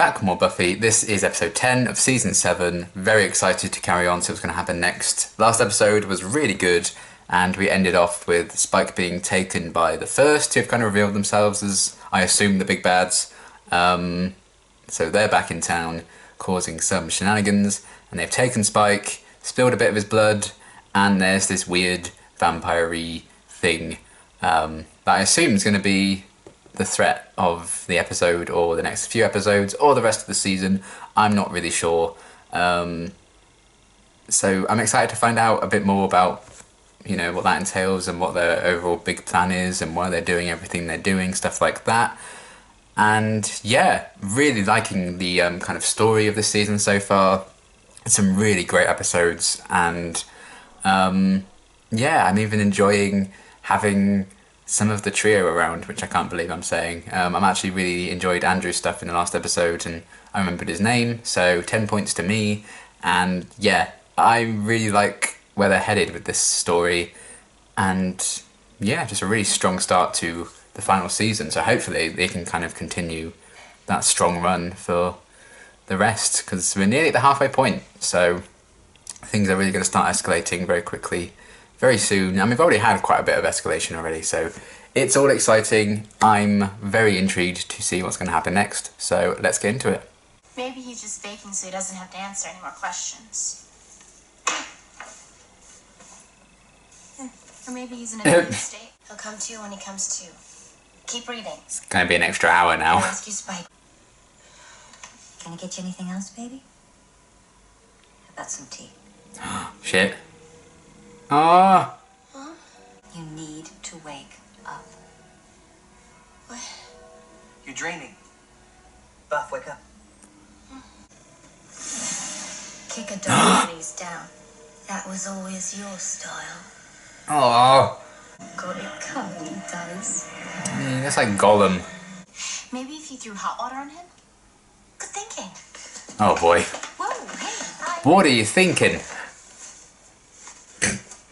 back with more Buffy. This is episode 10 of season 7. Very excited to carry on, see what's going to happen next. Last episode was really good, and we ended off with Spike being taken by the first, who have kind of revealed themselves as, I assume, the big bads. So they're back in town, causing some shenanigans, and they've taken Spike, spilled a bit of his blood, and there's this weird vampire-y thing that I assume is going to be the threat of the episode, or the next few episodes, or the rest of the season. I'm not really sure. So I'm excited to find out a bit more about, you know, what that entails and what their overall big plan is and why they're doing everything they're doing, stuff like that. And yeah, really liking the kind of story of this season so far. Some really great episodes, and yeah, I'm even enjoying having some of the trio around, which I can't believe I'm saying. I'm actually really enjoyed Andrew's stuff in the last episode, and I remembered his name, so 10 points to me. And yeah, I really like where they're headed with this story, and yeah, just a really strong start to the final season. So hopefully they can kind of continue that strong run for the rest, because we're nearly at the halfway point, so things are really going to start escalating very quickly very soon. And we've already had quite a bit of escalation already, so it's all exciting. I'm very intrigued to see what's going to happen next, so let's get into it. Maybe he's just faking so he doesn't have to answer any more questions. Or maybe he's in a different state. He'll come to when he comes to. Keep reading. It's going to be an extra hour now. I'll ask you, Spike. Can I get you anything else, baby? How about some tea? Shit. Ah. Huh? You need to wake up. What? You're dreaming. Buff, wake up. Kick a dog when he's down. That was always your style. Oh. Got it covered, he does. That's like Gollum. Maybe if you threw hot water on him? Good thinking. Oh boy. Whoa, hey, hi. What are you thinking?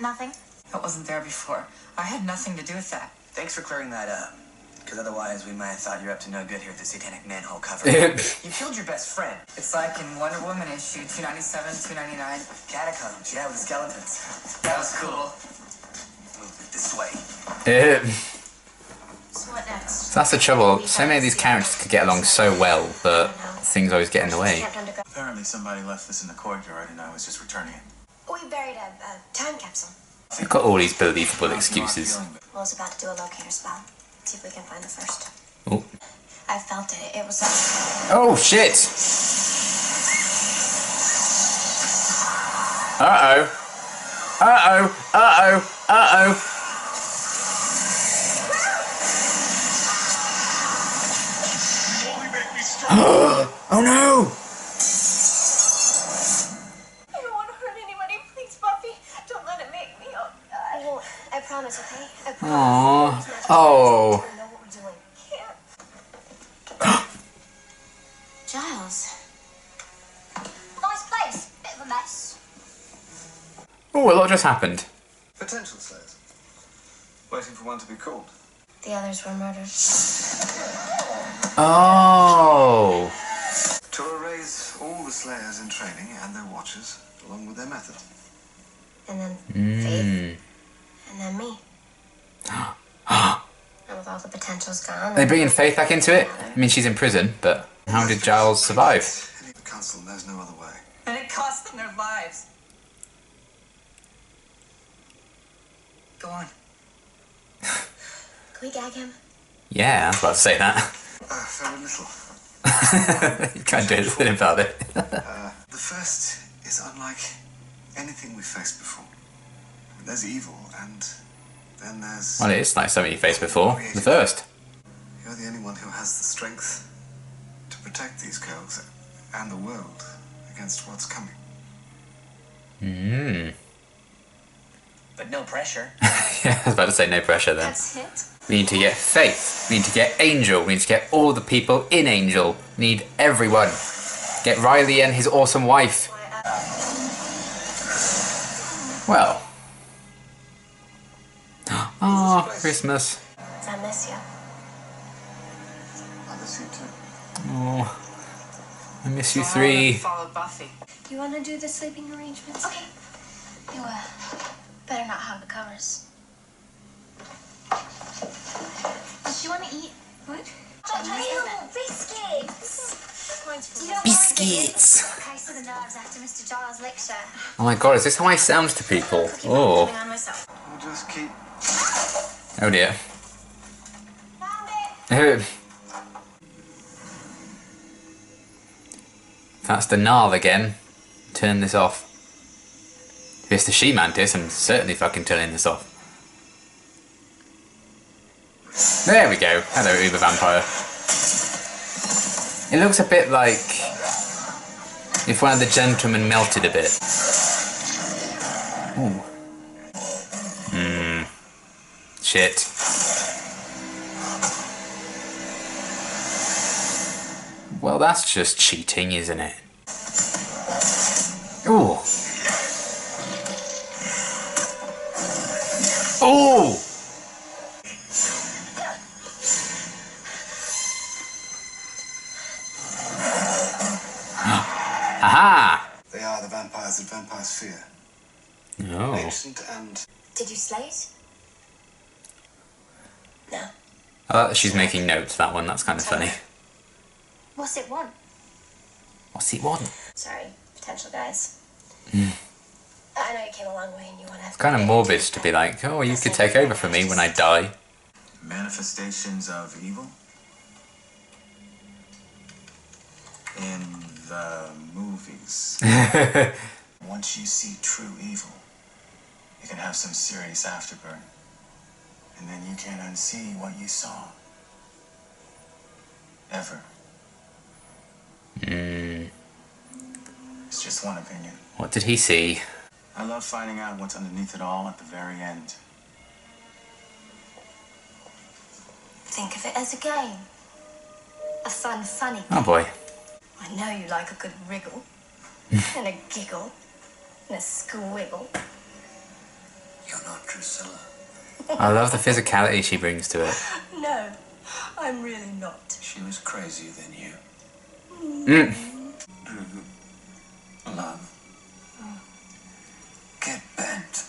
Nothing. That wasn't there before. I had nothing to do with that. Thanks for clearing that up. Because otherwise we might have thought you're up to no good here at the Satanic Manhole cover. Yeah. You killed your best friend. It's like in Wonder Woman issue 297, 299. Catacombs, yeah, with the skeletons. That was cool. Move this way. So what next? So that's the trouble. So many of these characters could get along so well, but things always get in the way. Apparently somebody left this in the courtyard and I was just returning it. We buried a time capsule. They've got all these believable excuses. I was about to do a locator spell. See if we can find the first. Oh. I felt it. It was Oh shit! Uh-oh. Uh-oh. Uh-oh. Uh-oh. Oh no! I don't want to hurt anybody. Please, Buffy. Don't let it make me. I won't. I promise, okay? I promise. Aww. Oh. I know what we're doing. Can't. Giles. Nice place. Bit of a mess. Oh, a lot just happened. Potential slayers. Waiting for one to be called. The others were murdered. Oh. To erase all the slayers in training and their watchers, along with their method. And then Faith. And then me. And with all the potentials gone. They bringing Faith back into it? I mean, she's in prison, but how did Giles survive? The council knows no other way. And it cost them their lives. Go on. Can we gag him? Yeah, I was about to say that. Very little. You can't do anything about it. The first is unlike anything we've faced before. There's evil, and then there's... Well, it is like something you faced before. The first. You're the only one who has the strength to protect these girls and the world against what's coming. But no pressure. Yeah, I was about to say no pressure then. That's it. We need to get Faith. We need to get Angel. We need to get all the people in Angel. We need everyone. Get Riley and his awesome wife. Well. Ah, Christmas. I miss you. I miss you too. Oh. I miss you, So 3. Follow Buffy. You want to do the sleeping arrangements? Okay. You better not hug the covers. Does she want to eat? What? Ew, biscuits! Biscuits. Case of the nerves after Mr. Giles' lecture. Oh my god, is this how I sound to people? Oh. On myself. We'll just keep. Oh dear. Found it. That's the Narv again. Turn this off. If it's the she-mantis, I'm certainly fucking turning this off. There we go. Hello, Uber Vampire. It looks a bit like if one of the gentlemen melted a bit. Ooh. Shit. Well, that's just cheating, isn't it? Ooh. Ooh! Aha! They are the vampires that vampires fear. Oh. Ancient and. Did you slay it? No. I like that she's making notes, that one. That's kind of funny. What's it want? What's it want? Sorry, potential guys. Mm. I know you came a long way and you want to. It's kind of morbid to be like, oh, you could take over for me when I die. Manifestations of evil? In the movies. Once you see true evil, you can have some serious afterburn. And then you can't unsee what you saw. Ever. It's just one opinion. What did he see? I love finding out what's underneath it all at the very end. Think of it as a game. A fun, funny Oh boy. I know you like a good wriggle, and a giggle, and a squiggle. You're not Drusilla. I love the physicality she brings to it. No, I'm really not. She was crazier than you. Love. Get bent.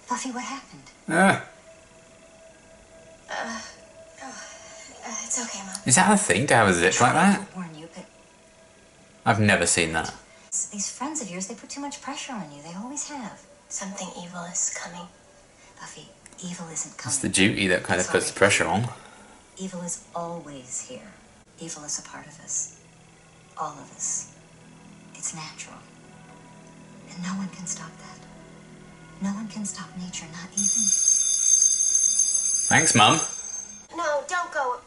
Buffy, what happened? It's okay, Mom. Is that a thing to have a zip like that? To warn you, but I've never seen that. these friends of yours, they put too much pressure on you. They always have. Something evil is coming. Buffy, evil isn't coming. It's the duty that kind of puts the pressure on. Evil is always here. Evil is a part of us. All of us. It's natural. And no one can stop that. No one can stop nature, not even... Thanks, Mum. No, don't go.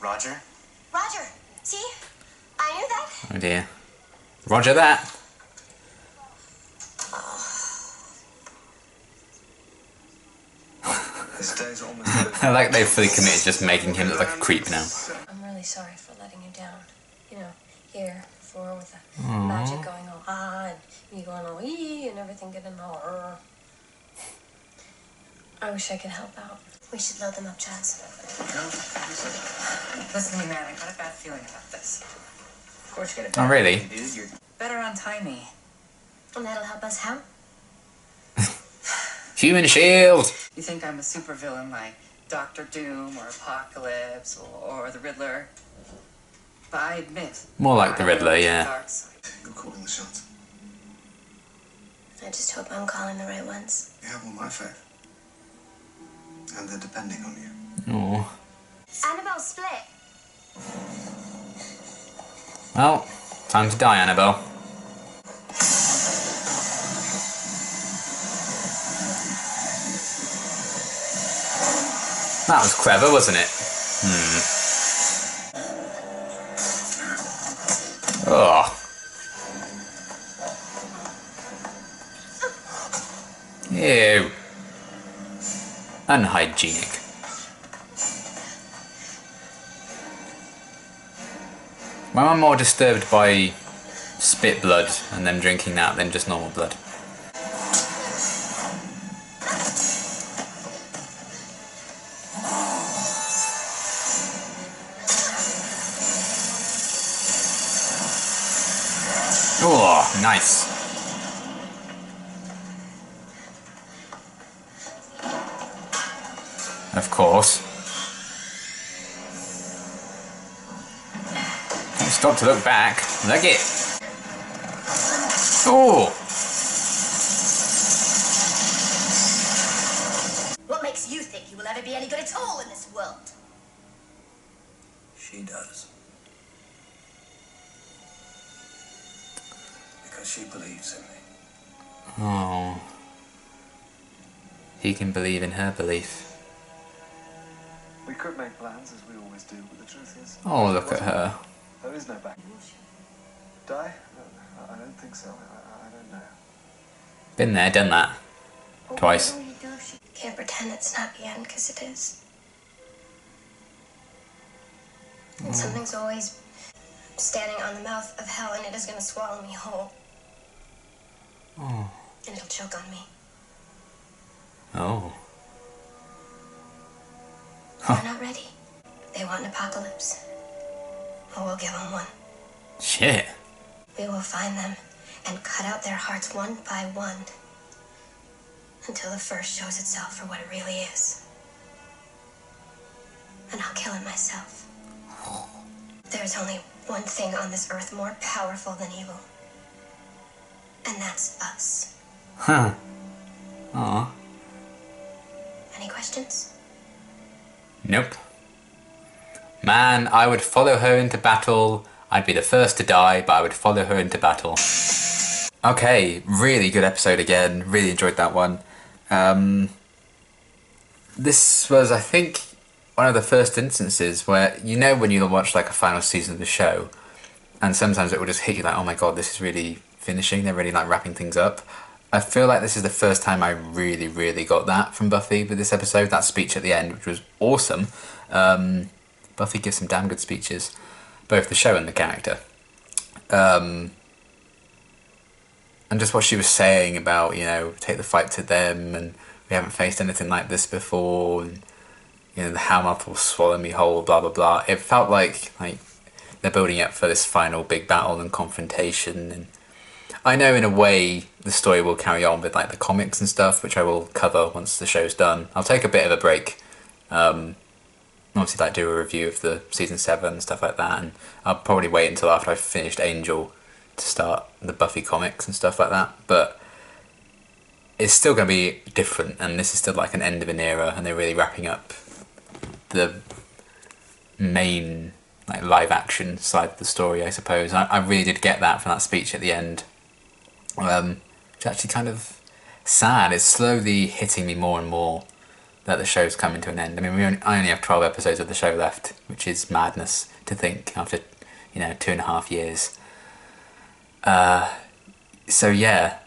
Roger? Roger, see? I knew that. Oh dear. Roger that. This day's almost over. I like they've fully committed just making him look like a creep now. I'm really sorry for letting you down. You know, here before with the magic going all and me going all ee and everything getting all I wish I could help out. We should load them up, Chaz. Listen to me, man. I got a bad feeling about this. Of course you get it. Oh, really? Dude, you're... Better untie me. And that'll help us how? Human shield! You think I'm a supervillain like Doctor Doom or Apocalypse or the Riddler? But I admit... More like the I Riddler, know the yeah. dark side. You're calling the shots. I just hope I'm calling the right ones. You have all my faith. And they're depending on you. Oh. Annabelle split. Well, time to die, Annabelle. That was clever, wasn't it? Oh. Ew. Unhygienic. Why am I more disturbed by spit blood and them drinking that than just normal blood? Nice. Of course. Don't stop to look back. Look it. Oh. What makes you think you will ever be any good at all in this world? She does. Because she believes in me. Oh. He can believe in her belief. We could make plans as we always do, but the truth is... Oh, look at her. There is no back. Die? I don't think so. I don't know. Been there, done that. Twice. Can't pretend it's not the end, because it is. And something's always standing on the mouth of hell, and it is going to swallow me whole. Oh. And it'll choke on me. Oh. They're not ready. They want an apocalypse. Well, we'll give them one. Shit. We will find them and cut out their hearts one by one until the first shows itself for what it really is. And I'll kill it myself. There's only one thing on this earth more powerful than evil. And that's us. Huh. Aw. Any questions? Nope. Man, I would follow her into battle. I'd be the first to die, but I would follow her into battle. Okay, really good episode again. Really enjoyed that one. This was, I think, one of the first instances where, you know, when you watch like a final season of the show, and sometimes it will just hit you like, oh my god, this is really finishing. They're really like wrapping things up. I feel like this is the first time I really, really got that from Buffy with this episode. That speech at the end, which was awesome. Buffy gives some damn good speeches, both the show and the character. And just what she was saying about, you know, take the fight to them, and we haven't faced anything like this before, and, you know, the hammer will swallow me whole, blah, blah, blah. It felt like they're building up for this final big battle and confrontation, and I know in a way the story will carry on with like the comics and stuff, which I will cover once the show's done. I'll take a bit of a break. Obviously like do a review of the season 7 and stuff like that, and I'll probably wait until after I've finished Angel to start the Buffy comics and stuff like that. But it's still going to be different, and this is still like an end of an era, and they're really wrapping up the main like live action side of the story, I suppose. I really did get that from that speech at the end. It's actually kind of sad. It's slowly hitting me more and more that the show's coming to an end. I mean, I only have 12 episodes of the show left, which is madness to think after, 2.5 years. So yeah,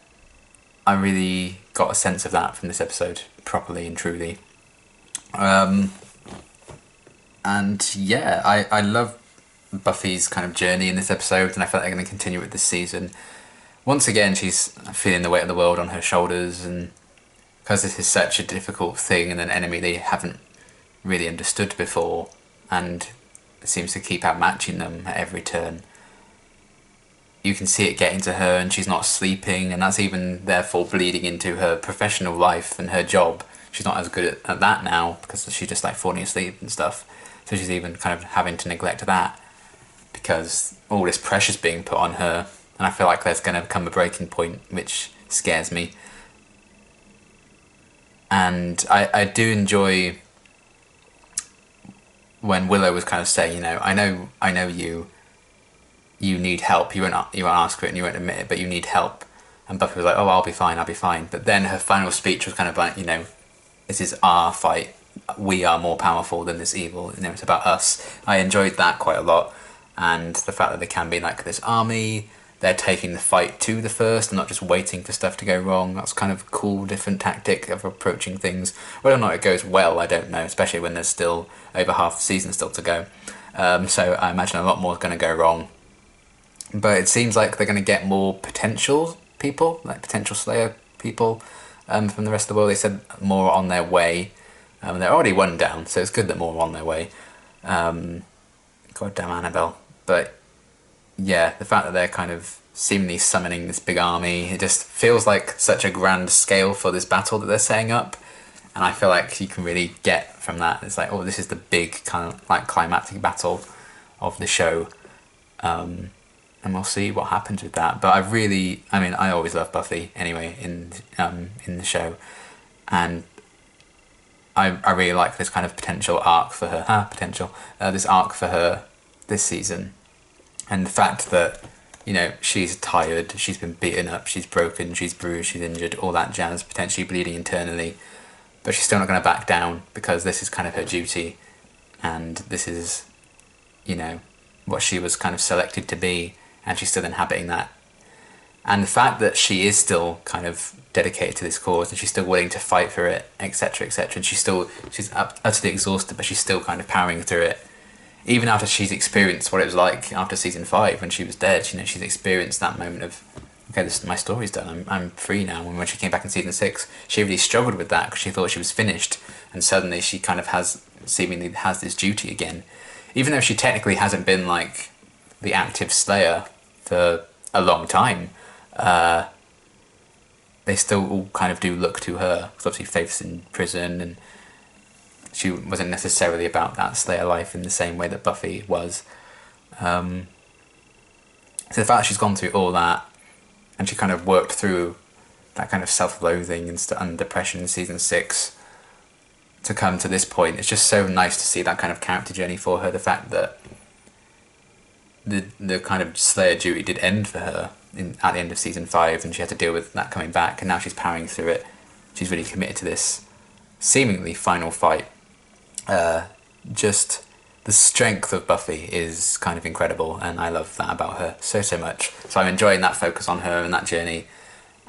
I really got a sense of that from this episode, properly and truly. And yeah, I love Buffy's kind of journey in this episode, and I feel like they're going to continue it this season. Once again, she's feeling the weight of the world on her shoulders, and because this is such a difficult thing and an enemy they haven't really understood before, and it seems to keep outmatching them at every turn, you can see it getting to her, and she's not sleeping, and that's even therefore bleeding into her professional life and her job. She's not as good at that now because she's just like falling asleep and stuff, so she's even kind of having to neglect that because all this pressure's being put on her. And I feel like there's going to come a breaking point, which scares me. And I do enjoy when Willow was kind of saying, I know you need help. You won't ask for it and you won't admit it, but you need help. And Buffy was like, oh, I'll be fine. But then her final speech was kind of like, this is our fight. We are more powerful than this evil. It's about us. I enjoyed that quite a lot. And the fact that there can be like this army, they're taking the fight to the first and not just waiting for stuff to go wrong. That's kind of a cool, different tactic of approaching things. Whether or not it goes well, I don't know, especially when there's still over half the season still to go. So I imagine a lot more is going to go wrong. But it seems like they're going to get more potential people, like potential Slayer people from the rest of the world. They said more on their way. They're already one down, so it's good that more are on their way. God damn Annabelle. But yeah, the fact that they're kind of seemingly summoning this big army. It just feels like such a grand scale for this battle that they're setting up, and I feel like you can really get from that. It's like, oh, this is the big kind of like climactic battle of the show, and we'll see what happens with that. But I always love Buffy anyway in the show, and I really like this kind of potential arc for her. This arc for her this season, and the fact that, you know, she's tired, she's been beaten up, she's broken, she's bruised, she's injured, all that jazz, potentially bleeding internally, but she's still not going to back down because this is kind of her duty, and this is, you know, what she was kind of selected to be, and she's still inhabiting that. And the fact that she is still kind of dedicated to this cause, and she's still willing to fight for it, etc., etc., and she's utterly exhausted, but she's still kind of powering through it. Even after she's experienced what it was like after season 5 when she was dead, you know, she's experienced that moment of, okay, my story's done, I'm free now. And when she came back in season 6, she really struggled with that because she thought she was finished, and suddenly she kind of seemingly has this duty again. Even though she technically hasn't been like the active Slayer for a long time, they still all kind of do look to her, because obviously Faith's in prison, and she wasn't necessarily about that Slayer life in the same way that Buffy was. So the fact that she's gone through all that, and she kind of worked through that kind of self-loathing and depression in season 6 to come to this point, it's just so nice to see that kind of character journey for her. The fact that the kind of Slayer duty did end for her at the end of season 5, and she had to deal with that coming back, and now she's powering through it. She's really committed to this seemingly final fight. Just the strength of Buffy is kind of incredible, and I love that about her so much. So I'm enjoying that focus on her and that journey,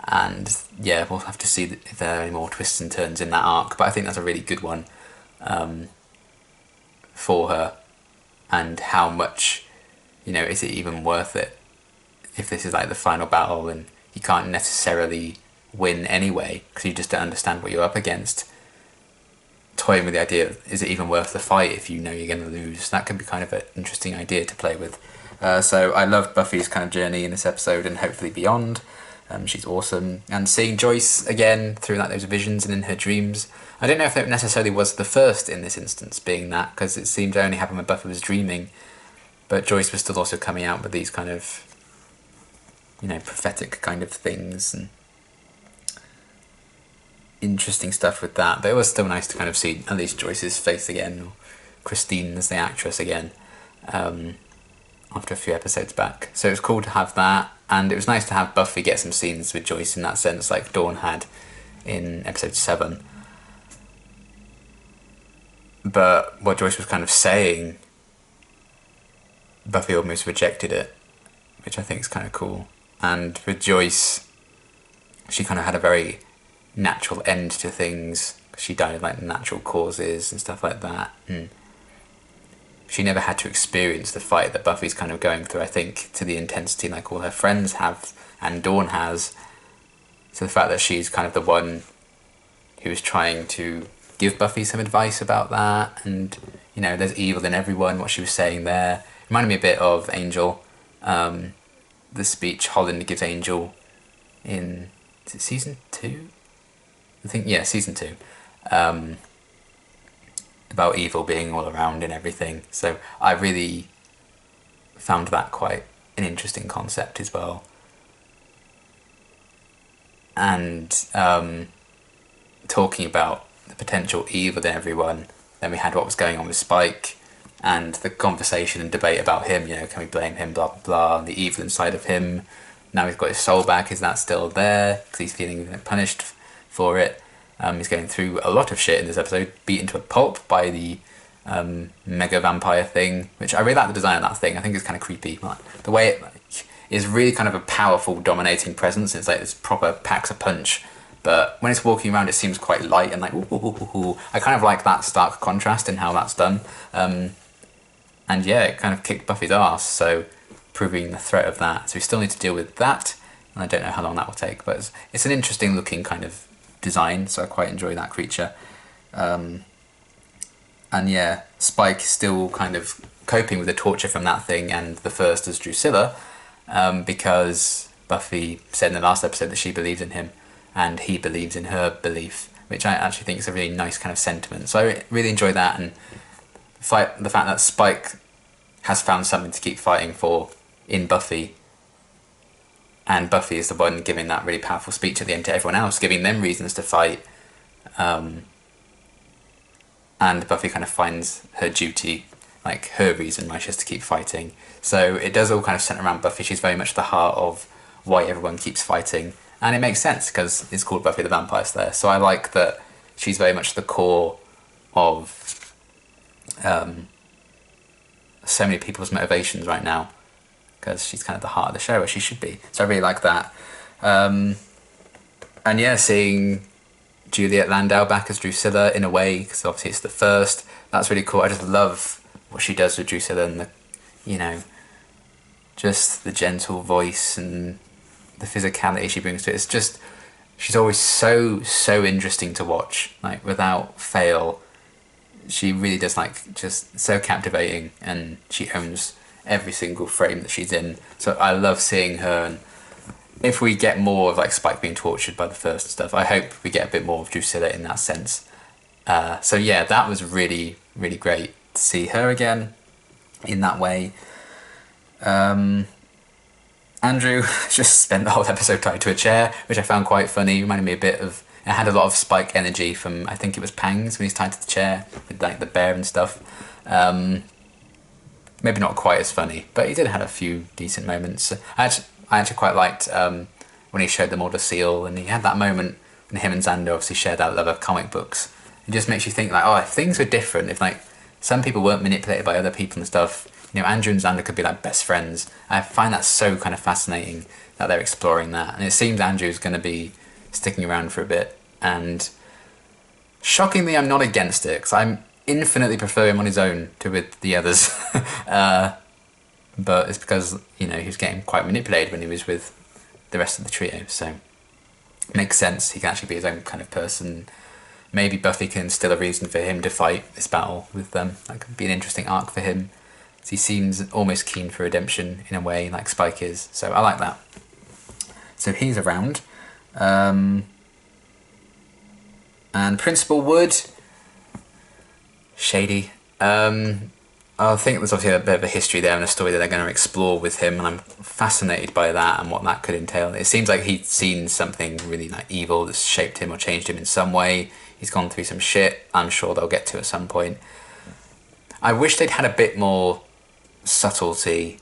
and yeah, we'll have to see if there are any more twists and turns in that arc, but I think that's a really good one for her. And how much, you know, is it even worth it if this is like the final battle and you can't necessarily win anyway because you just don't understand what you're up against? Toying with the idea of, is it even worth the fight if you know you're going to lose? That could be kind of an interesting idea to play with. So I loved Buffy's kind of journey in this episode, and hopefully beyond. She's awesome. And seeing Joyce again through those visions and in her dreams. I don't know if it necessarily was the first in this instance being that, because it seemed to only happen when Buffy was dreaming. But Joyce was still also coming out with these kind of, you know, prophetic kind of things and interesting stuff with that. But it was still nice to kind of see at least Joyce's face again, or Christine as the actress again, after a few episodes back. So it was cool to have that, and it was nice to have Buffy get some scenes with Joyce in that sense, like Dawn had in episode 7. But what Joyce was kind of saying, Buffy almost rejected it, which I think is kind of cool. And with Joyce, she kind of had a very natural end to things. She died of like natural causes and stuff like that. And she never had to experience the fight that Buffy's kind of going through, I think, to the intensity like all her friends have and Dawn has. So the fact that she's kind of the one who's trying to give Buffy some advice about that, and, you know, there's evil in everyone, what she was saying there. Reminded me a bit of Angel, the speech Holland gives Angel in, is it season 2? I think, yeah, season 2. About evil being all around and everything. So I really found that quite an interesting concept as well. And talking about the potential evil in everyone, then we had what was going on with Spike and the conversation and debate about him, you know, can we blame him, blah, blah, blah, and the evil inside of him. Now he's got his soul back, is that still there? Because he's feeling punished for it. He's going through a lot of shit in this episode, beaten to a pulp by the mega vampire thing, which I really like the design of that thing. I think it's kind of creepy. The way it is really kind of a powerful, dominating presence. It's like this proper packs a punch. But when it's walking around, it seems quite light and like, ooh, ooh, ooh, ooh. I kind of like that stark contrast in how that's done. And yeah, it kind of kicked Buffy's ass, so proving the threat of that. So we still need to deal with that, and I don't know how long that will take, but it's an interesting looking kind of design, so I quite enjoy that creature. And yeah, Spike is still kind of coping with the torture from that thing, and the first as Drusilla, because Buffy said in the last episode that she believes in him and he believes in her belief, which I actually think is a really nice kind of sentiment. So I really enjoy that, and the fact that Spike has found something to keep fighting for in Buffy, and Buffy is the one giving that really powerful speech at the end to everyone else, giving them reasons to fight. And Buffy kind of finds her duty, like her reason why she has to keep fighting. So it does all kind of center around Buffy. She's very much the heart of why everyone keeps fighting. And it makes sense because it's called Buffy the Vampire Slayer. So I like that she's very much the core of so many people's motivations right now, because she's kind of the heart of the show, as she should be. So I really like that. And yeah, seeing Juliet Landau back as Drusilla in a way, because obviously it's the first, that's really cool. I just love what she does with Drusilla, and the, you know, just the gentle voice and the physicality she brings to it. It's just, she's always so interesting to watch, like without fail. She really does, like, just so captivating, and she owns every single frame that she's in. So I love seeing her, and if we get more of like Spike being tortured by the first and stuff, I hope we get a bit more of Drusilla in that sense. So yeah, that was really, really great to see her again in that way. Andrew just spent the whole episode tied to a chair, which I found quite funny. Reminded me a bit of, it had a lot of Spike energy from, I think it was Pangs, when he's tied to the chair with like the bear and stuff. Maybe not quite as funny, but he did have a few decent moments. I actually quite liked when he showed them all the seal, and he had that moment when him and Xander obviously shared that love of comic books. It just makes you think, like, oh, if things were different, if like some people weren't manipulated by other people and stuff, you know, Andrew and Xander could be like best friends. I find that so kind of fascinating that they're exploring that, and it seems Andrew's going to be sticking around for a bit. And shockingly, I'm not against it, because I'm infinitely prefer him on his own to with the others. But it's because, you know, he was getting quite manipulated when he was with the rest of the trio, so it makes sense. He can actually be his own kind of person. Maybe Buffy can instill a reason for him to fight this battle with them. That could be an interesting arc for him. He seems almost keen for redemption in a way, like Spike is, so I like that. So he's around. And Principal Wood, shady. I think there's obviously a bit of a history there and a story that they're going to explore with him, and I'm fascinated by that and what that could entail. It seems like he's seen something really like evil that's shaped him or changed him in some way. He's gone through some shit, I'm sure they'll get to at some point. I wish they'd had a bit more subtlety,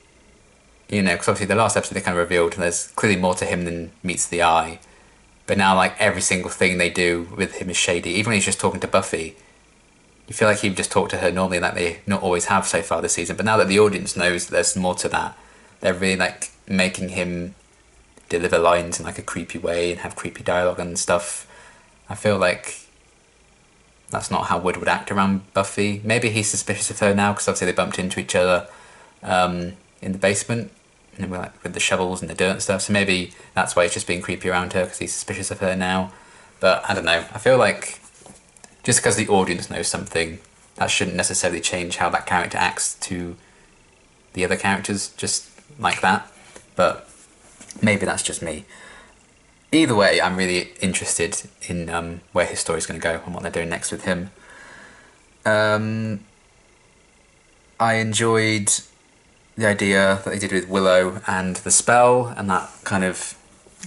you know, because obviously the last episode they kind of revealed there's clearly more to him than meets the eye. But now, like, every single thing they do with him is shady. Even when he's just talking to Buffy, you feel like he would just talk to her normally, like they not always have so far this season. But now that the audience knows there's more to that, they're really like making him deliver lines in like a creepy way and have creepy dialogue and stuff. I feel like that's not how Wood would act around Buffy. Maybe he's suspicious of her now because obviously they bumped into each other in the basement, and like with the shovels and the dirt and stuff. So maybe that's why he's just being creepy around her, because he's suspicious of her now. But I don't know. I feel like just because the audience knows something, that shouldn't necessarily change how that character acts to the other characters, just like that. But maybe that's just me. Either way, I'm really interested in where his story's going to go and what they're doing next with him. I enjoyed the idea that they did with Willow and the spell, and that kind of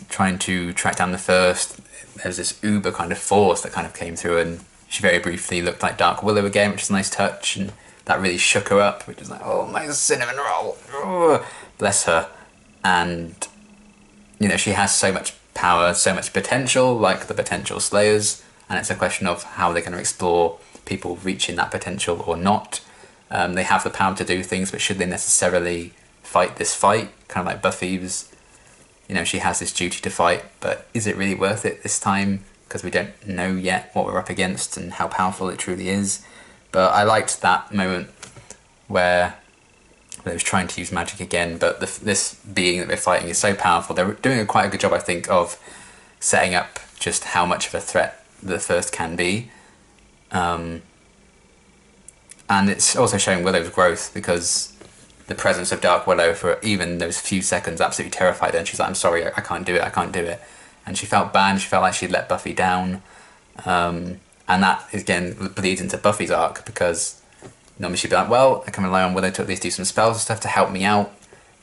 trying to track down the first. There was this uber kind of force that kind of came through, and she very briefly looked like Dark Willow again, which is a nice touch, and that really shook her up, which is like, oh, my cinnamon roll, oh, bless her. And, you know, she has so much power, so much potential, like the potential Slayers, and it's a question of how they're going to explore people reaching that potential or not. They have the power to do things, but should they necessarily fight this fight? Kind of like Buffy was, you know, she has this duty to fight, but is it really worth it this time? Because we don't know yet what we're up against and how powerful it truly is. But I liked that moment where they was trying to use magic again, but this being that we're fighting is so powerful. They're doing quite a good job, I think, of setting up just how much of a threat the first can be. And it's also showing Willow's growth, because the presence of Dark Willow for even those few seconds absolutely terrified her, and she's like, I'm sorry, I can't do it. And she felt bad, she felt like she'd let Buffy down. And that, again, bleeds into Buffy's arc, because normally she'd be like, well, I can rely on Willow to at least do some spells and stuff to help me out,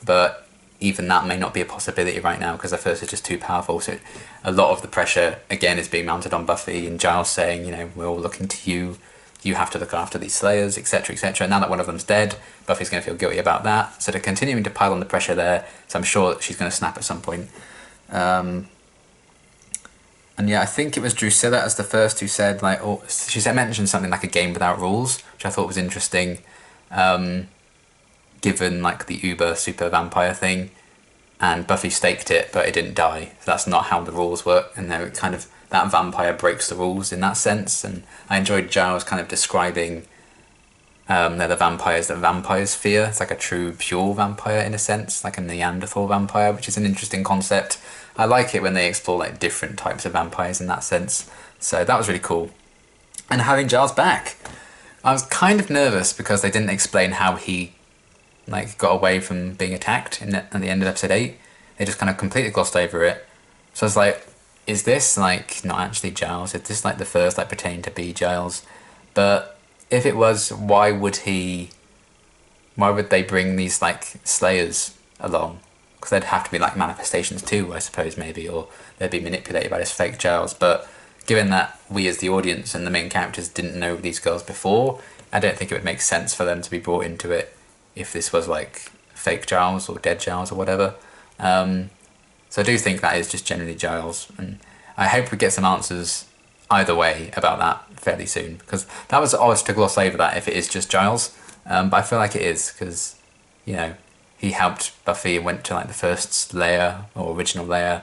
but even that may not be a possibility right now because the first is just too powerful. So a lot of the pressure, again, is being mounted on Buffy, and Giles saying, you know, we're all looking to you. You have to look after these Slayers, etc., etc. And now that one of them's dead, Buffy's going to feel guilty about that. So they're continuing to pile on the pressure there. So I'm sure that she's going to snap at some point. And yeah, I think it was Drusilla as the first who said, like, oh, she mentioned something like a game without rules, which I thought was interesting. Given like the uber super vampire thing, and Buffy staked it but it didn't die, so that's not how the rules work, and there kind of that vampire breaks the rules in that sense. And I enjoyed Giles kind of describing they're the vampires that vampires fear. It's like a true pure vampire in a sense, like a Neanderthal vampire, which is an interesting concept. I like it when they explore like different types of vampires in that sense, so that was really cool. And having Giles back, I was kind of nervous because they didn't explain how he like got away from being attacked at the end of episode 8. They just kind of completely glossed over it. So I was like, is this like not actually Giles? Is this like the first like pretending to be Giles? But if it was, why would they bring these like Slayers along? Because they'd have to be like manifestations too, I suppose, maybe, or they'd be manipulated by this fake Giles. But given that we as the audience and the main characters didn't know these girls before, I don't think it would make sense for them to be brought into it if this was like fake Giles or dead Giles or whatever. So I do think that is just generally Giles, and I hope we get some answers either way about that fairly soon, because that was odd to gloss over that if it is just Giles, but I feel like it is, because, you know, he helped Buffy and went to like the first layer or original layer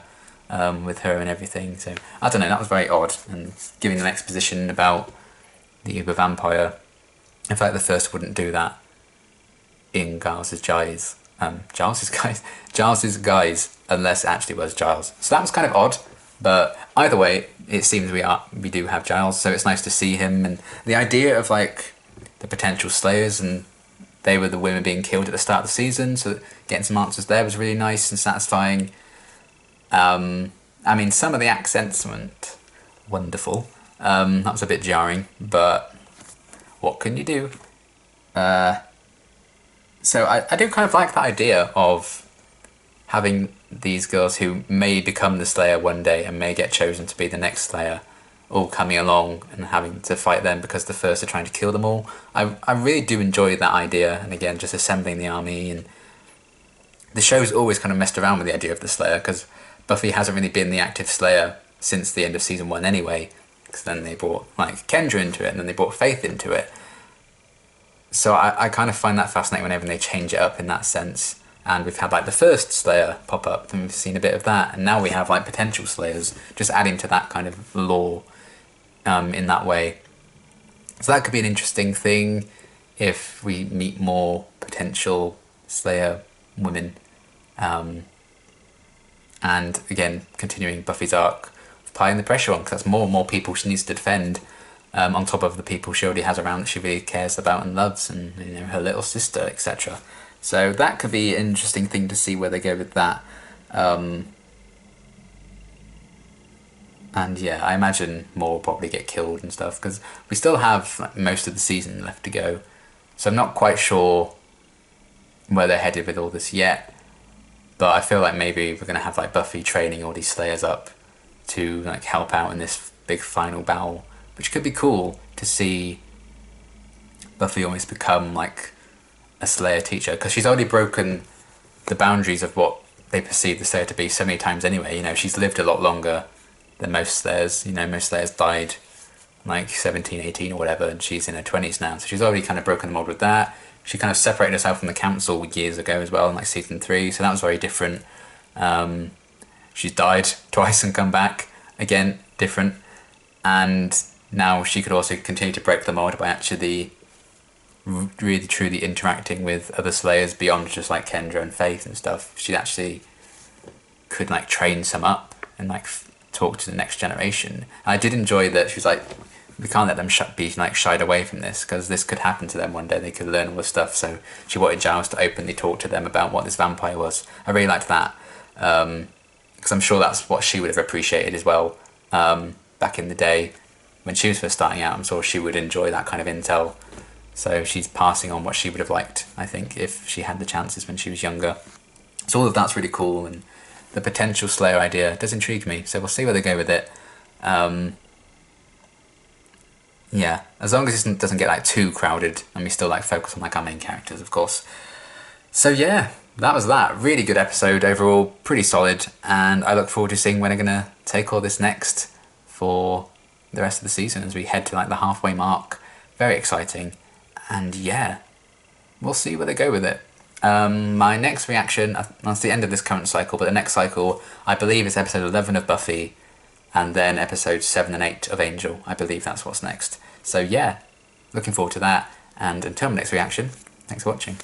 with her and everything. So I don't know, that was very odd, and giving an exposition about the uber vampire, I feel like the first wouldn't do that in Giles's guise, unless it actually was Giles. So that was kind of odd, but either way, it seems we do have Giles, so it's nice to see him. And the idea of like the potential Slayers, and they were the women being killed at the start of the season, so getting some answers there was really nice and satisfying. I mean, some of the accents weren't wonderful. That was a bit jarring, but what can you do? So I do kind of like that idea of having these girls who may become the Slayer one day and may get chosen to be the next Slayer, all coming along and having to fight them because the first are trying to kill them all. I really do enjoy that idea, and again, just assembling the army. And the show's always kind of messed around with the idea of the Slayer, because Buffy hasn't really been the active Slayer since the end of season 1 anyway, because then they brought like Kendra into it, and then they brought Faith into it. So I kind of find that fascinating whenever they change it up in that sense. And we've had like the first Slayer pop up, and we've seen a bit of that, and now we have like potential Slayers, just adding to that kind of lore in that way. So that could be an interesting thing if we meet more potential Slayer women. And again, continuing Buffy's arc, applying the pressure on, because that's more and more people she needs to defend. On top of the people she already has around that she really cares about and loves, and you know, her little sister, etc. So that could be an interesting thing to see where they go with that. And yeah, I imagine more will probably get killed and stuff, because we still have like, most of the season left to go. So I'm not quite sure where they're headed with all this yet. But I feel like maybe we're going to have like Buffy training all these Slayers up to like help out in this big final battle, which could be cool to see Buffy almost become like a Slayer teacher, because she's already broken the boundaries of what they perceive the Slayer to be so many times anyway. You know, she's lived a lot longer than most Slayers. You know, most Slayers died like 17, 18 or whatever, and she's in her 20s now, so she's already kind of broken the mold with that. She kind of separated herself from the council years ago as well in like season 3, so that was very different. She's died twice and come back again, different. And now she could also continue to break the mold by actually really truly interacting with other Slayers beyond just like Kendra and Faith and stuff. She actually could like train some up and like talk to the next generation. And I did enjoy that she was like we can't let them be like shied away from this, because this could happen to them one day. They could learn all this stuff. So she wanted Giles to openly talk to them about what this vampire was. I really liked that, because I'm sure that's what she would have appreciated as well, back in the day when she was first starting out. I'm sure she would enjoy that kind of intel. So she's passing on what she would have liked, I think, if she had the chances when she was younger. So all of that's really cool, and the potential Slayer idea does intrigue me. So we'll see where they go with it. Yeah, as long as it doesn't get like too crowded, and we still like focus on like our main characters, of course. So yeah, that was that. Really good episode overall, pretty solid, and I look forward to seeing where they're gonna take all this next for the rest of the season as we head to like the halfway mark. Very exciting, and yeah, we'll see where they go with it. My next reaction, that's the end of this current cycle, but the next cycle I believe is episode 11 of Buffy, and then episodes 7 and 8 of Angel. I believe that's what's next. So yeah, looking forward to that, and until my next reaction, thanks for watching.